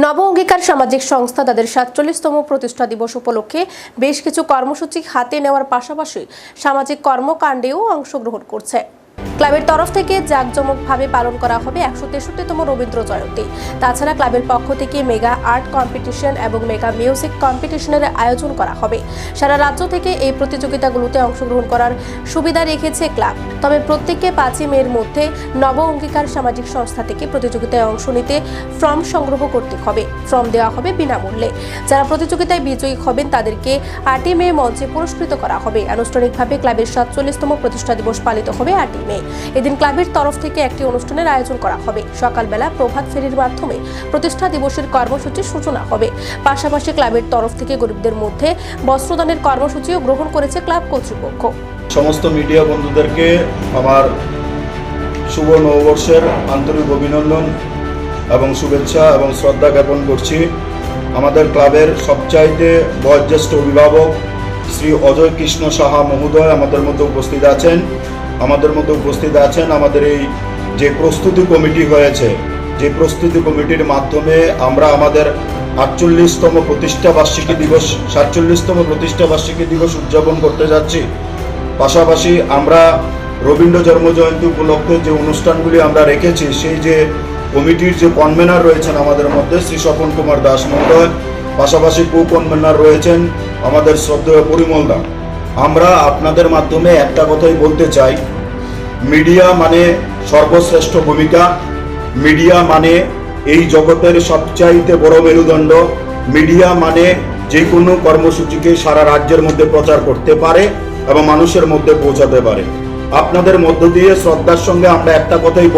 নব অঙ্গীকার সামাজিক সংস্থা তাদের ৪৭তম প্রতিষ্ঠা দিবস উপলক্ষে বেশ কিছু কর্মসূচি হাতে নেওয়ার পাশাপাশি সামাজিক কর্মকাণ্ডেও অংশগ্রহণ করছে। ক্লাবের তরফ থেকে জাঁকজমকভাবে পালন করা হবে ১৬৩তম রবীন্দ্র জয়ন্তী। তাছাড়া ক্লাবের পক্ষ থেকে মেগা আর্ট কম্পিটিশন এবং মেগা মিউজিক কম্পিটিশনের আয়োজন করা হবে। সারা রাজ্য থেকে এই প্রতিযোগিতাগুলোতে অংশগ্রহণ করার সুবিধা রেখেছে ক্লাব। তবে প্রত্যেককে ৫ই মের মধ্যে নব অঙ্গীকার সামাজিক সংস্থা থেকে প্রতিযোগিতায় অংশ নিতে ফর্ম সংগ্রহ করতে হবে। ফর্ম দেওয়া হবে বিনামূল্যে। যারা প্রতিযোগিতায় বিজয়ী হবেন তাদেরকে ৮ই মে মঞ্চে পুরস্কৃত করা হবে। আনুষ্ঠানিকভাবে ক্লাবের ৪৭তম প্রতিষ্ঠা দিবস পালিত হবে ৮ই মে। এদিন ক্লাবের তরফ থেকে একটি অনুষ্ঠানের আয়োজন করা হবে। সকালবেলা প্রভাত ফেরির মাধ্যমে প্রতিষ্ঠা দিবসের কর্মসূচির সূচনা হবে। পাশাপাশি ক্লাবের তরফ থেকে গরিবদের মধ্যে বস্ত্রদানের কর্মসূচিও গ্রহণ করেছে ক্লাব কর্তৃপক্ষ। সমস্ত মিডিয়া বন্ধুদেরকে আমার শুভ নববর্ষের আন্তরিক অভিনন্দন এবং শুভেচ্ছা এবং শ্রদ্ধা জ্ঞাপন করছি। আমাদের ক্লাবের সবচাইতে বয়োজ্যেষ্ঠ অভিভাবক শ্রী অজয় কৃষ্ণ সাহা মহোদয় আমাদের মধ্যে উপস্থিত আছেন। আমাদের এই যে প্রস্তুতি কমিটি হয়েছে, যে প্রস্তুতি কমিটির মাধ্যমে আমরা আমাদের ৪৭তম প্রতিষ্ঠা বার্ষিকী দিবস উদযাপন করতে যাচ্ছি। পাশাপাশি আমরা রবীন্দ্র জন্মজয়ন্তী উপলক্ষে যে অনুষ্ঠানগুলি আমরা রেখেছি, সেই যে কমিটির যে কনভেনার রয়েছেন আমাদের মধ্যে শ্রী স্বপন কুমার দাস মহোদয়, পাশাপাশি কো কনভেনার রয়েছেন আমাদের শ্রদ্ধেয় পরিমল দা। আমরা আপনাদের মাধ্যমে একটা কথাই বলতে চাই, মিডিয়া মানে সর্বশ্রেষ্ঠ ভূমিকা, মিডিয়া মানে এই জগতের সবচাইতে বড় মেরুদণ্ড, মিডিয়া মানে যে কোনো কর্মসূচিকে সারা রাজ্যের মধ্যে প্রচার করতে পারে এবং মানুষের মধ্যে পৌঁছাতে পারে। আপনাদের মধ্য দিয়ে শ্রদ্ধার সঙ্গে আমরা একটা কথাই